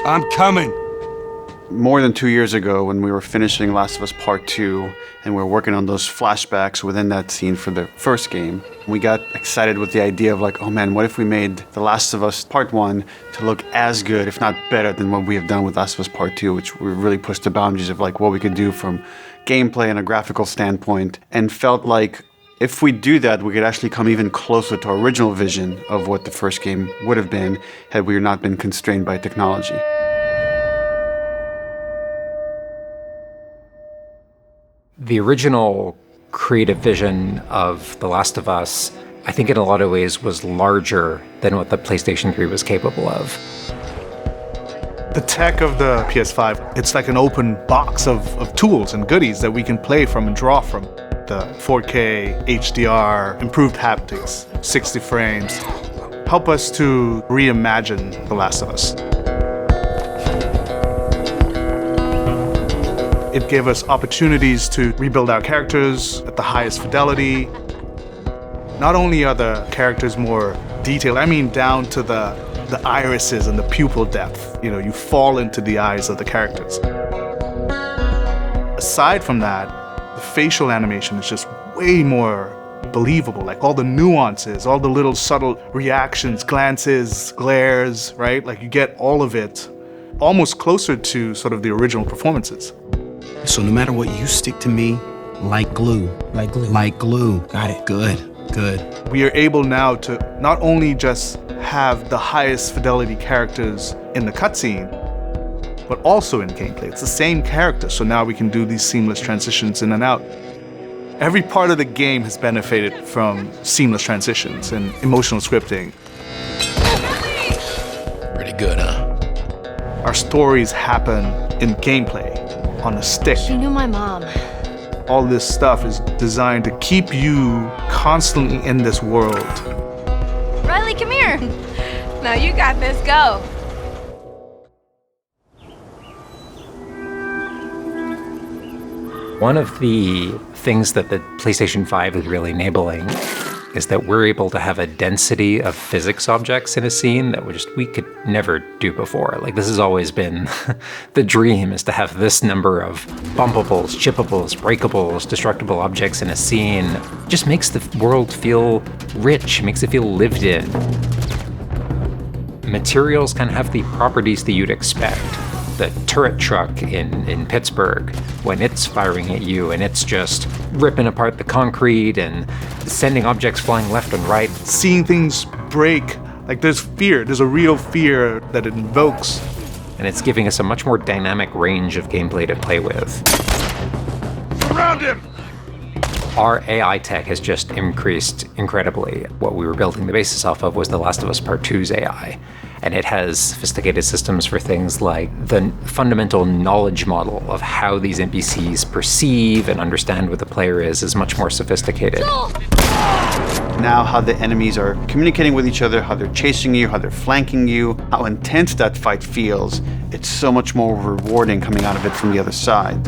I'm coming. More than 2 years ago, when we were finishing Last of Us Part 2, and we were working on those flashbacks within that scene for the first game, we got excited with the idea of like, oh man, what if we made The Last of Us Part 1 to look as good, if not better, than what we have done with Last of Us Part 2, which we really pushed the boundaries of like what we could do from gameplay and a graphical standpoint, and felt like if we do that, we could actually come even closer to our original vision of what the first game would have been had we not been constrained by technology. The original creative vision of The Last of Us, I think in a lot of ways was larger than what the PlayStation 3 was capable of. The tech of the PS5, it's like an open box of tools and goodies that we can play from and draw from. The 4K, HDR, improved haptics, 60 frames, help us to reimagine The Last of Us. It gave us opportunities to rebuild our characters at the highest fidelity. Not only are the characters more detailed, I mean down to the irises and the pupil depth. You know, you fall into the eyes of the characters. Aside from that, the facial animation is just way more believable. Like all the nuances, all the little subtle reactions, glances, glares, right? Like you get all of it almost closer to sort of the original performances. So no matter what, you stick to me like glue. Like glue. Like glue. Got it. Good. We are able now to not only just have the highest fidelity characters in the cutscene, but also in gameplay. It's the same character, so now we can do these seamless transitions in and out. Every part of the game has benefited from seamless transitions and emotional scripting. Pretty good, huh? Our stories happen in gameplay, on a stick. She knew my mom. All this stuff is designed to keep you constantly in this world. Riley, come here. Now you got this, go. One of the things that the PlayStation 5 is really enabling is that we're able to have a density of physics objects in a scene that we could never do before. Like, this has always been the dream, is to have this number of bumpables, chippables, breakables, destructible objects in a scene. It just makes the world feel rich, makes it feel lived in. Materials kind of have the properties that you'd expect. The turret truck in Pittsburgh, when it's firing at you and it's just ripping apart the concrete and sending objects flying left and right. Seeing things break, like there's fear, there's a real fear that it invokes. And it's giving us a much more dynamic range of gameplay to play with. Surround him! Our AI tech has just increased incredibly. What we were building the basis off of was The Last of Us Part 2's AI. And it has sophisticated systems for things like the fundamental knowledge model of how these NPCs perceive and understand what the player is much more sophisticated. Now how the enemies are communicating with each other, how they're chasing you, how they're flanking you, how intense that fight feels, it's so much more rewarding coming out of it from the other side.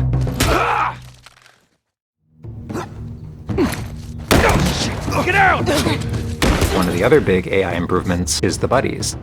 Get out! One of the other big AI improvements is the buddies.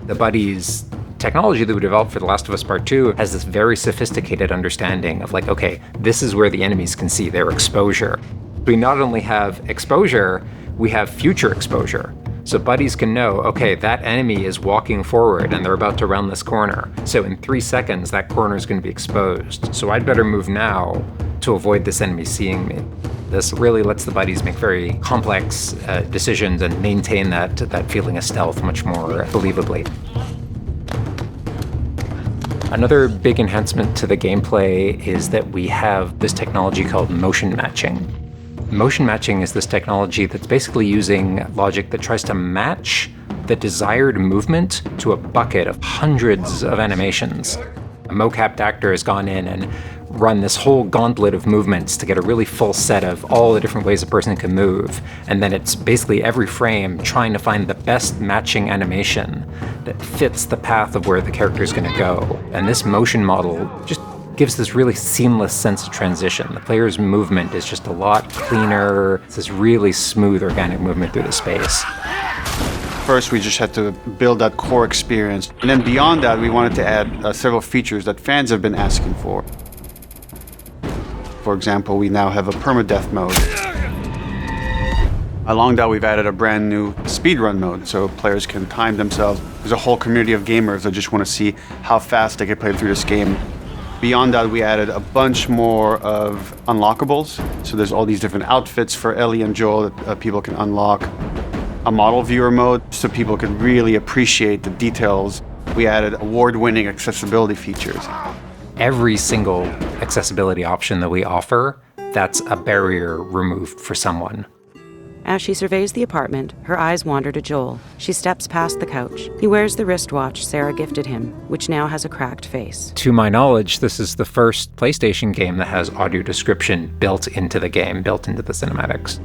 The buddies technology that we developed for The Last of Us Part 2 has this very sophisticated understanding of like, okay, this is where the enemies can see their exposure. We not only have exposure, we have future exposure. So buddies can know, okay, that enemy is walking forward and they're about to round this corner. So in 3 seconds, that corner is going to be exposed. So I'd better move now to avoid this enemy seeing me. This really lets the buddies make very complex decisions and maintain that feeling of stealth much more believably. Another big enhancement to the gameplay is that we have this technology called motion matching. Motion matching is this technology that's basically using logic that tries to match the desired movement to a bucket of hundreds of animations. A mocapped actor has gone in and run this whole gauntlet of movements to get a really full set of all the different ways a person can move. And then it's basically every frame trying to find the best matching animation that fits the path of where the character is going to go. And this motion model just gives this really seamless sense of transition. The player's movement is just a lot cleaner. It's this really smooth, organic movement through the space. First, we just had to build that core experience. And then beyond that, we wanted to add several features that fans have been asking for. For example, we now have a permadeath mode. Along that, we've added a brand new speedrun mode, so players can time themselves. There's a whole community of gamers that just want to see how fast they can play through this game. Beyond that, we added a bunch more of unlockables. So there's all these different outfits for Ellie and Joel that people can unlock. A model viewer mode, so people can really appreciate the details. We added award-winning accessibility features. Every single accessibility option that we offer, that's a barrier removed for someone. As she surveys the apartment, her eyes wander to Joel. She steps past the couch. He wears the wristwatch Sarah gifted him, which now has a cracked face. To my knowledge, this is the first PlayStation game that has audio description built into the game, built into the cinematics.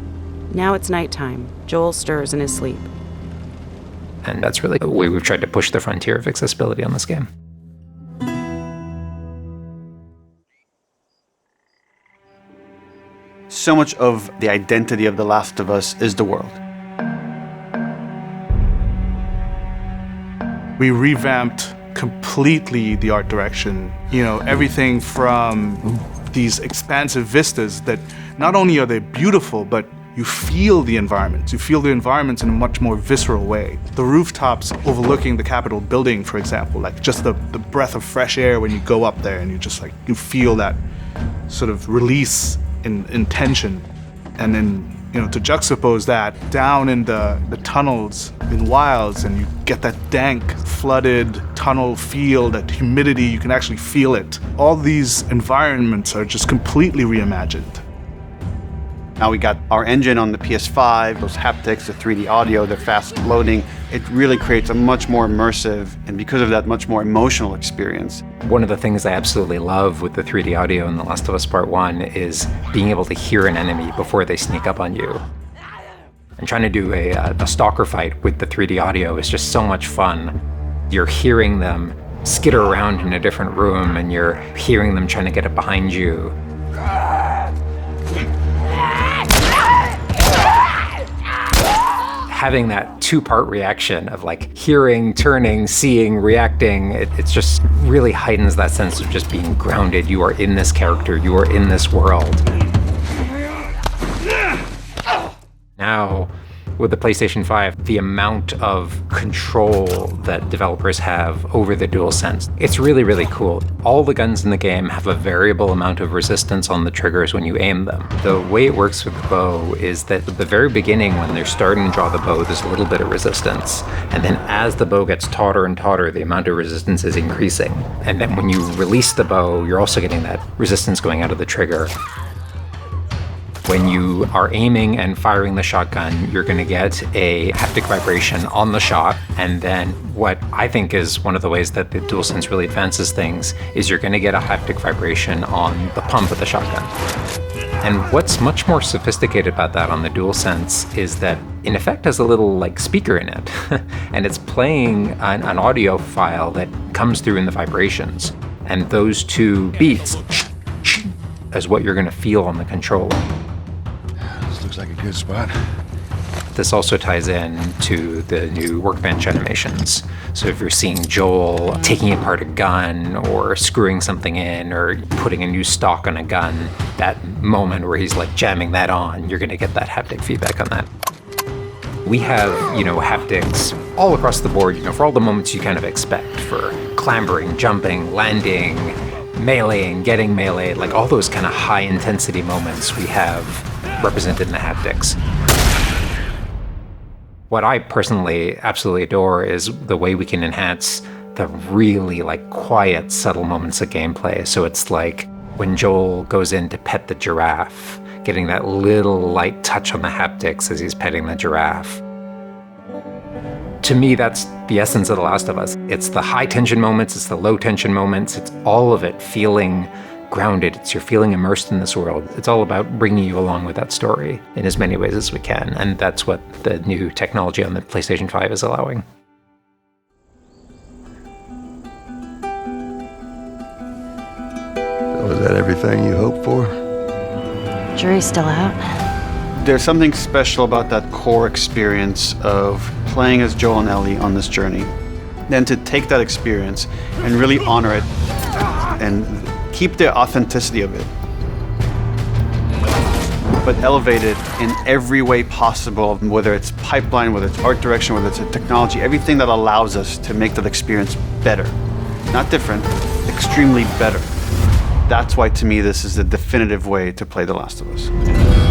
Now it's nighttime. Joel stirs in his sleep. And that's really the way we've tried to push the frontier of accessibility on this game. So much of the identity of The Last of Us is the world. We revamped completely the art direction. You know, everything from these expansive vistas that not only are they beautiful, but you feel the environments. You feel the environments in a much more visceral way. The rooftops overlooking the Capitol building, for example, like just the breath of fresh air when you go up there and you feel that sort of release in tension. And then, to juxtapose that down in the tunnels in Wilds, and you get that dank, flooded tunnel feel, that humidity, you can actually feel it. All these environments are just completely reimagined. Now we got our engine on the PS5, those haptics, the 3D audio, the fast loading. It really creates a much more immersive, and because of that, much more emotional experience. One of the things I absolutely love with the 3D audio in The Last of Us Part 1 is being able to hear an enemy before they sneak up on you. And trying to do a stalker fight with the 3D audio is just so much fun. You're hearing them skitter around in a different room, and you're hearing them trying to get up behind you. Having that two-part reaction of like hearing, turning, seeing, reacting, it just really heightens that sense of just being grounded. You are in this character, you are in this world. Now, with the PlayStation 5, the amount of control that developers have over the Dualsense, it's really, really cool. All the guns in the game have a variable amount of resistance on the triggers when you aim them. The way it works with the bow is that at the very beginning, when they're starting to draw the bow, there's a little bit of resistance. And then as the bow gets tauter and tauter, the amount of resistance is increasing. And then when you release the bow, you're also getting that resistance going out of the trigger. When you are aiming and firing the shotgun, you're going to get a haptic vibration on the shot. And then what I think is one of the ways that the Dualsense really advances things is you're going to get a haptic vibration on the pump of the shotgun. And what's much more sophisticated about that on the Dualsense is that in effect has a little like speaker in it. And it's playing an audio file that comes through in the vibrations. And those two beats is what you're going to feel on the controller. Looks like a good spot. This also ties in to the new workbench animations. So if you're seeing Joel taking apart a gun or screwing something in or putting a new stock on a gun, that moment where he's like jamming that on, you're going to get that haptic feedback on that. We have, haptics all across the board, for all the moments you kind of expect, for clambering, jumping, landing, meleeing, getting meleeed, like all those kind of high intensity moments we have represented in the haptics. What I personally absolutely adore is the way we can enhance the really quiet, subtle moments of gameplay. So it's like when Joel goes in to pet the giraffe, getting that little light touch on the haptics as he's petting the giraffe. To me, that's the essence of The Last of Us. It's the high tension moments, it's the low tension moments, it's all of it feeling grounded. You're feeling immersed in this world. It's all about bringing you along with that story in as many ways as we can. And that's what the new technology on the PlayStation 5 is allowing. Was that everything you hoped for? Jury's still out. There's something special about that core experience of playing as Joel and Ellie on this journey, then to take that experience and really honor it and keep the authenticity of it, but elevate it in every way possible, whether it's pipeline, whether it's art direction, whether it's a technology, everything that allows us to make that experience better. Not different, extremely better. That's why, to me, this is the definitive way to play The Last of Us.